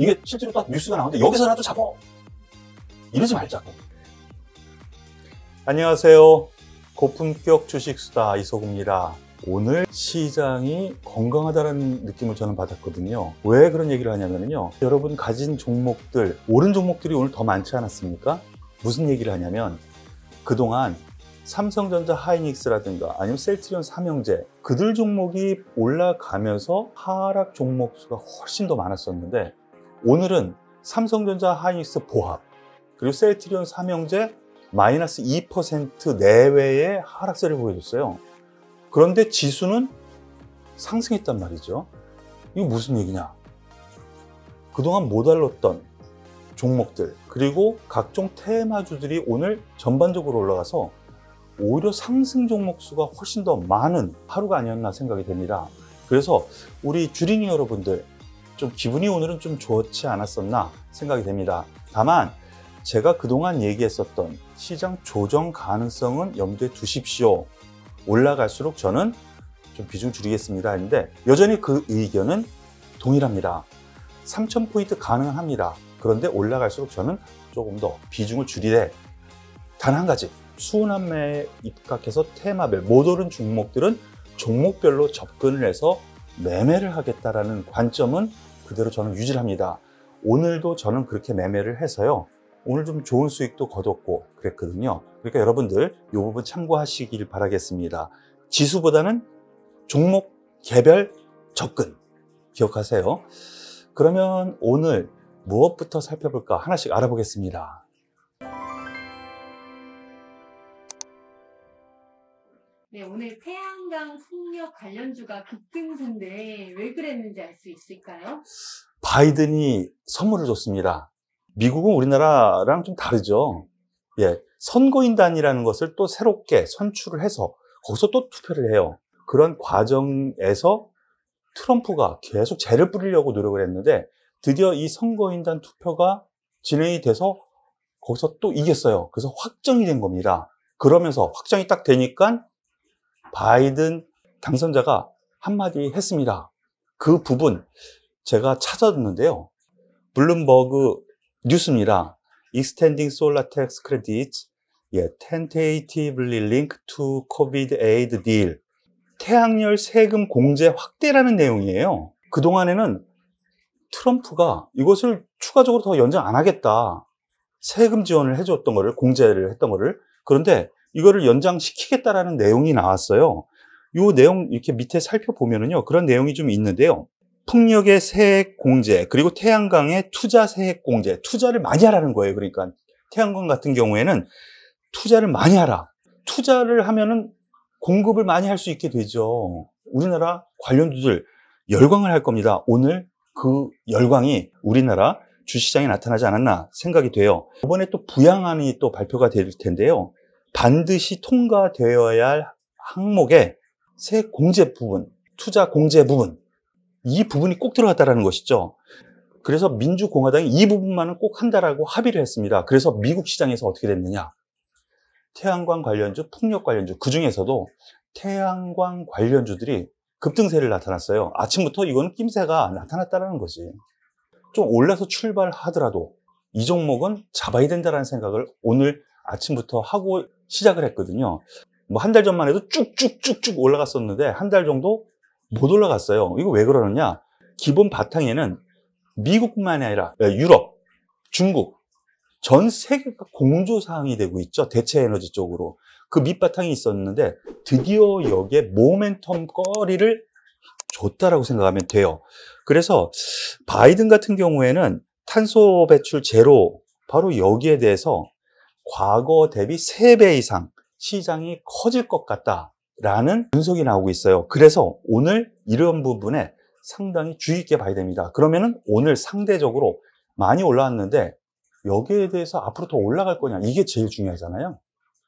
이게 실제로 딱 뉴스가 나오는데 여기서라도 잡어! 이러지 말자고. 안녕하세요. 고품격 주식수다 이소구입니다. 오늘 시장이 건강하다는 느낌을 저는 받았거든요. 왜 그런 얘기를 하냐면요. 여러분 가진 종목들, 오른 종목들이 오늘 더 많지 않았습니까? 무슨 얘기를 하냐면 그동안 삼성전자 하이닉스라든가 아니면 셀트리온 삼형제 그들 종목이 올라가면서 하락 종목 수가 훨씬 더 많았었는데 오늘은 삼성전자 하이닉스 보합 그리고 셀트리온 삼형제 마이너스 2% 내외의 하락세를 보여줬어요. 그런데 지수는 상승했단 말이죠. 이거 무슨 얘기냐? 그동안 못 알렸던 종목들 그리고 각종 테마주들이 오늘 전반적으로 올라가서 오히려 상승 종목 수가 훨씬 더 많은 하루가 아니었나 생각이 됩니다. 그래서 우리 주린이 여러분들 좀 기분이 오늘은 좀 좋지 않았었나 생각이 됩니다. 다만 제가 그동안 얘기했었던 시장 조정 가능성은 염두에 두십시오. 올라갈수록 저는 좀 비중 줄이겠습니다 했는데 여전히 그 의견은 동일합니다. 3,000포인트 가능합니다. 그런데 올라갈수록 저는 조금 더 비중을 줄이되 단 한 가지 수납매에 입각해서 테마별 못 오른 종목들은 종목별로 접근을 해서 매매를 하겠다라는 관점은 그대로 저는 유지를 합니다. 오늘도 저는 그렇게 매매를 해서요. 오늘 좀 좋은 수익도 거뒀고 그랬거든요. 그러니까 여러분들 이 부분 참고하시길 바라겠습니다. 지수보다는 종목 개별 접근 기억하세요. 그러면 오늘 무엇부터 살펴볼까 하나씩 알아보겠습니다. 네, 오늘 태양광 풍력 관련주가 급등세인데 왜 그랬는지 알 수 있을까요? 바이든이 선물을 줬습니다. 미국은 우리나라랑 좀 다르죠. 선거인단이라는 것을 또 새롭게 선출을 해서 거기서 또 투표를 해요. 그런 과정에서 트럼프가 계속 재를 뿌리려고 노력을 했는데 드디어 이 선거인단 투표가 진행이 돼서 거기서 또 이겼어요. 그래서 확정이 된 겁니다. 그러면서 확정이 딱 되니까 바이든 당선자가 한마디 했습니다. 그 부분 제가 찾았는데요. 블룸버그 뉴스입니다. Extending Solar Tax Credits, tentatively linked to COVID aid deal. 태양열 세금 공제 확대라는 내용이에요. 그동안에는 트럼프가 이것을 추가적으로 더 연장 안 하겠다. 세금 지원을 해줬던 거를, 공제를 했던 거를. 그런데 이거를 연장시키겠다라는 내용이 나왔어요. 이 내용 이렇게 밑에 살펴보면은요. 그런 내용이 좀 있는데요. 풍력의 세액 공제, 그리고 태양광의 투자 세액 공제, 투자를 많이 하라는 거예요. 그러니까 태양광 같은 경우에는 투자를 많이 하라. 투자를 하면은 공급을 많이 할 수 있게 되죠. 우리나라 관련주들 열광을 할 겁니다. 오늘 그 열광이 우리나라 주시장에 나타나지 않았나 생각이 돼요. 이번에 또 부양안이 또 발표가 될 텐데요. 반드시 통과되어야 할 항목의 세액 공제 부분, 투자 공제 부분, 이 부분이 꼭 들어갔다는 것이죠. 그래서 민주공화당이 이 부분만은 꼭 한다라고 합의를 했습니다. 그래서 미국 시장에서 어떻게 됐느냐. 태양광 관련주, 풍력 관련주, 그 중에서도 태양광 관련주들이 급등세를 나타났어요. 아침부터 이거는 낌새가 나타났다는 거지. 좀 올라서 출발하더라도 이 종목은 잡아야 된다는 생각을 오늘 아침부터 하고 시작을 했거든요. 뭐 한 달 전만 해도 쭉쭉쭉쭉 올라갔었는데 한 달 정도 못 올라갔어요. 이거 왜 그러느냐? 기본 바탕에는 미국뿐만이 아니라 유럽, 중국, 전 세계가 공조사항이 되고 있죠. 대체 에너지 쪽으로. 그 밑바탕이 있었는데 드디어 여기에 모멘텀 거리를 줬다라고 생각하면 돼요. 그래서 바이든 같은 경우에는 탄소 배출 제로 바로 여기에 대해서 과거 대비 3배 이상 시장이 커질 것 같다라는 분석이 나오고 있어요. 그래서 오늘 이런 부분에 상당히 주의 있게 봐야 됩니다. 그러면은 오늘 상대적으로 많이 올라왔는데 여기에 대해서 앞으로 더 올라갈 거냐 이게 제일 중요하잖아요.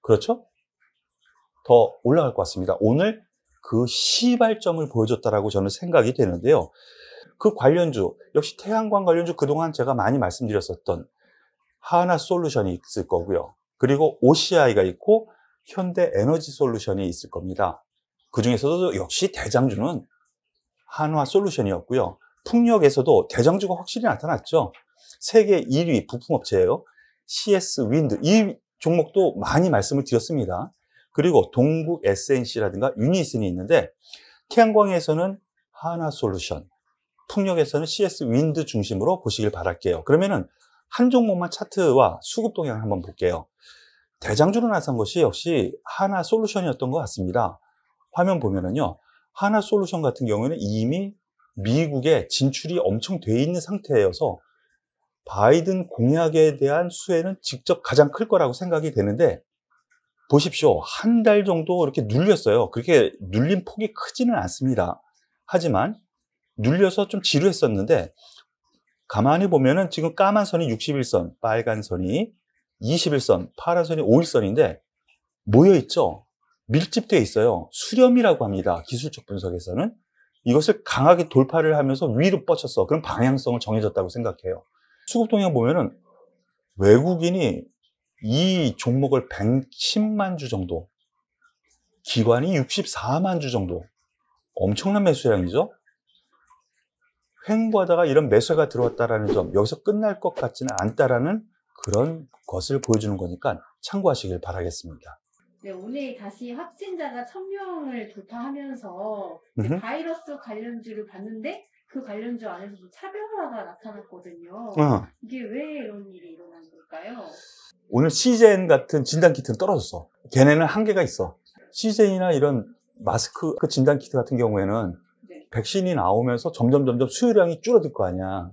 그렇죠? 더 올라갈 것 같습니다. 오늘 그 시발점을 보여줬다라고 저는 생각이 되는데요. 그 관련주 역시 태양광 관련주 그동안 제가 많이 말씀드렸었던 하나솔루션이 있을 거고요. 그리고 OCI가 있고 현대에너지솔루션이 있을 겁니다. 그 중에서도 역시 대장주는 한화솔루션이었고요. 풍력에서도 대장주가 확실히 나타났죠. 세계 1위 부품업체예요. CS 윈드. 이 종목도 많이 말씀을 드렸습니다. 그리고 동국 SNC라든가 유니슨이 있는데, 태양광에서는 하나솔루션, 풍력에서는 CS 윈드 중심으로 보시길 바랄게요. 그러면은 한 종목만 차트와 수급 동향을 한번 볼게요. 대장주로 나선 것이 역시 하나솔루션이었던 것 같습니다. 화면 보면은요, 하나솔루션 같은 경우에는 이미 미국에 진출이 엄청 돼 있는 상태여서 바이든 공약에 대한 수혜는 직접 가장 클 거라고 생각이 되는데, 보십시오. 한 달 정도 이렇게 눌렸어요. 그렇게 눌린 폭이 크지는 않습니다. 하지만 눌려서 좀 지루했었는데, 가만히 보면은 지금 까만 선이 61선, 빨간 선이 21선, 파란 선이 5일선인데 모여있죠? 밀집되어 있어요. 수렴이라고 합니다. 기술적 분석에서는. 이것을 강하게 돌파를 하면서 위로 뻗쳤어. 그럼 방향성을 정해졌다고 생각해요. 수급 동향 보면은 외국인이 이 종목을 110만 주 정도, 기관이 64만 주 정도, 엄청난 매수량이죠. 횡보하다가 이런 매수가 들어왔다라는 점, 여기서 끝날 것 같지는 않다라는 그런 것을 보여주는 거니까 참고하시길 바라겠습니다. 네, 오늘 다시 확진자가 1000명을 돌파하면서 바이러스 관련주를 봤는데, 그 관련주 안에서도 차별화가 나타났거든요. 이게 왜 이런 일이 일어난 걸까요? 오늘 시젠 같은 진단키트는 떨어졌어. 걔네는 한계가 있어. 시젠이나 이런 마스크 진단키트 같은 경우에는 네. 백신이 나오면서 점점 수요량이 줄어들 거 아니야.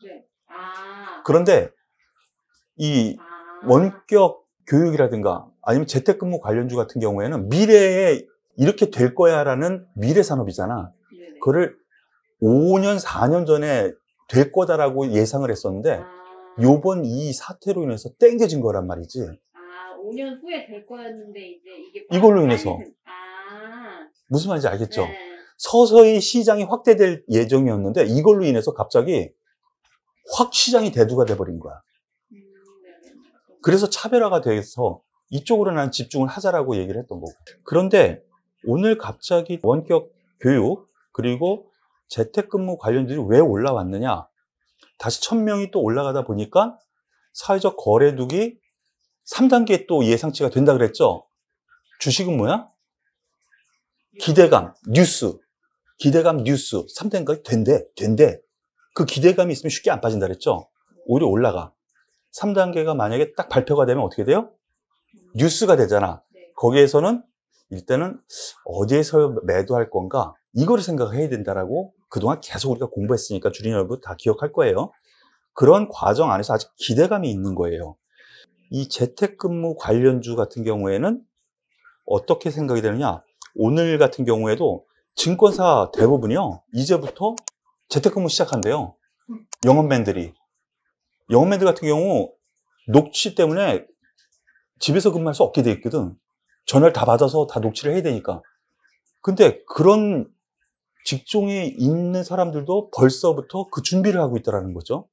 네. 그런데 이 원격 교육이라든가 아니면 재택근무 관련주 같은 경우에는 미래에 이렇게 될 거야 라는 미래 산업이잖아. 네네. 그거를 5년, 4년 전에 될 거다라고 예상을 했었는데 요번 이 사태로 인해서 땡겨진 거란 말이지. 5년 후에 될 거였는데 이제 이게 이걸로 인해서. 무슨 말인지 알겠죠? 네. 서서히 시장이 확대될 예정이었는데 이걸로 인해서 갑자기 확 시장이 대두가 돼버린 거야. 그래서 차별화가 돼서 이쪽으로 난 집중을 하자라고 얘기를 했던 거고. 그런데 오늘 갑자기 원격 교육 그리고 재택근무 관련들이 왜 올라왔느냐? 다시 1000명이 또 올라가다 보니까 사회적 거래두기 3단계 또 예상치가 된다 그랬죠? 주식은 뭐야? 기대감, 뉴스. 기대감, 뉴스. 3단계까지 된대. 그 기대감이 있으면 쉽게 안 빠진다 그랬죠? 오히려 올라가. 3단계가 만약에 딱 발표가 되면 어떻게 돼요? 뉴스가 되잖아. 거기에서는 일단은 어디에서 매도할 건가? 이거를 생각해야 된다라고 그동안 계속 우리가 공부했으니까 주린 여러분 다 기억할 거예요. 그런 과정 안에서 아직 기대감이 있는 거예요. 이 재택근무 관련주 같은 경우에는 어떻게 생각이 되느냐? 오늘 같은 경우에도 증권사 대부분이요. 이제부터 재택근무 시작한대요. 영업맨들 같은 경우 녹취 때문에 집에서 근무할 수 없게 돼 있거든. 전화를 다 받아서 다 녹취를 해야 되니까. 근데 그런 직종에 있는 사람들도 벌써부터 그 준비를 하고 있다는 거죠.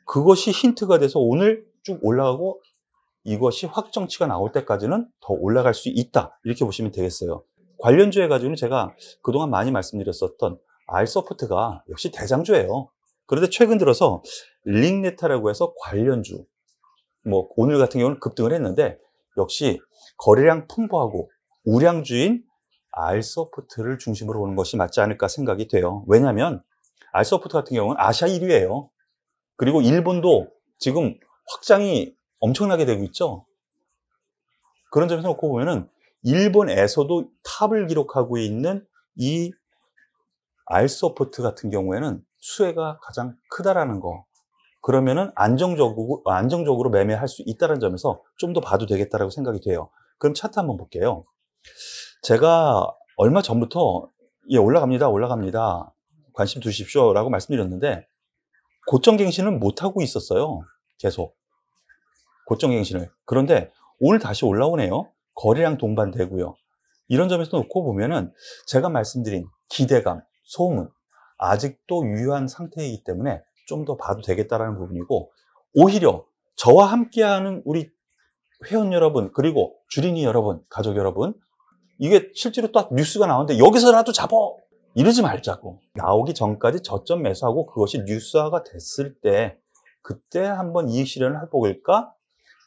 그것이 힌트가 돼서 오늘 쭉 올라가고 이것이 확정치가 나올 때까지는 더 올라갈 수 있다. 이렇게 보시면 되겠어요. 관련주에 가지고는 제가 그동안 많이 말씀드렸었던 R소프트가 역시 대장주예요. 그런데 최근 들어서 링네타라고 해서 관련주, 오늘 같은 경우는 급등을 했는데 역시 거래량 풍부하고 우량주인 R소프트를 중심으로 보는 것이 맞지 않을까 생각이 돼요. 왜냐하면 R소프트 같은 경우는 아시아 1위예요. 그리고 일본도 지금 확장이 엄청나게 되고 있죠. 그런 점에서 놓고 보면은 일본에서도 탑을 기록하고 있는 이 R소프트 같은 경우에는 수혜가 가장 크다라는 거. 그러면은 안정적으로 매매할 수 있다는 점에서 좀 더 봐도 되겠다라고 생각이 돼요. 그럼 차트 한번 볼게요. 제가 얼마 전부터 올라갑니다. 관심 두십시오 라고 말씀드렸는데 고점갱신은 못하고 있었어요. 계속 고점갱신을. 그런데 오늘 다시 올라오네요. 거래량 동반되고요. 이런 점에서 놓고 보면은 제가 말씀드린 기대감, 소문 아직도 유효한 상태이기 때문에 좀 더 봐도 되겠다라는 부분이고, 오히려 저와 함께하는 우리 회원 여러분 그리고 주린이 여러분, 가족 여러분, 이게 실제로 딱 뉴스가 나오는데 여기서라도 잡어! 이러지 말자고. 나오기 전까지 저점 매수하고 그것이 뉴스화가 됐을 때 그때 한번 이익 실현을 해볼까?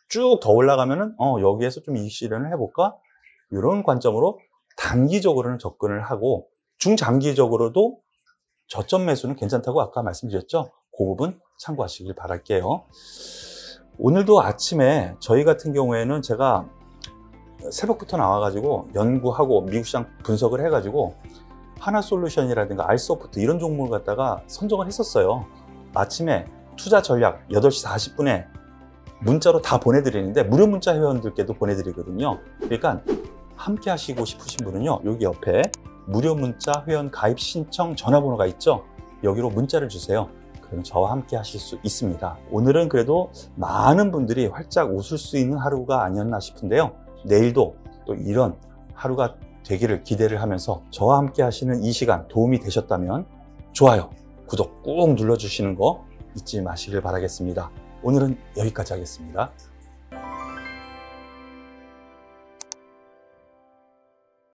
쭉 더 올라가면은 여기에서 좀 이익 실현을 해볼까? 이런 관점으로 단기적으로는 접근을 하고 중장기적으로도 저점 매수는 괜찮다고 아까 말씀드렸죠? 그 부분 참고하시길 바랄게요. 오늘도 아침에 저희 같은 경우에는 제가 새벽부터 나와가지고 연구하고 미국 시장 분석을 해가지고 하나솔루션이라든가 알소프트 이런 종목을 갖다가 선정을 했었어요. 아침에 투자 전략 8시 40분에 문자로 다 보내드리는데 무료 문자 회원들께도 보내드리거든요. 그러니까 함께 하시고 싶으신 분은요, 여기 옆에 무료 문자 회원 가입 신청 전화번호가 있죠. 여기로 문자를 주세요. 그럼 저와 함께 하실 수 있습니다. 오늘은 그래도 많은 분들이 활짝 웃을 수 있는 하루가 아니었나 싶은데요. 내일도 또 이런 하루가 되기를 기대를 하면서 저와 함께 하시는 이 시간 도움이 되셨다면 좋아요, 구독 꾹 눌러주시는 거 잊지 마시길 바라겠습니다. 오늘은 여기까지 하겠습니다.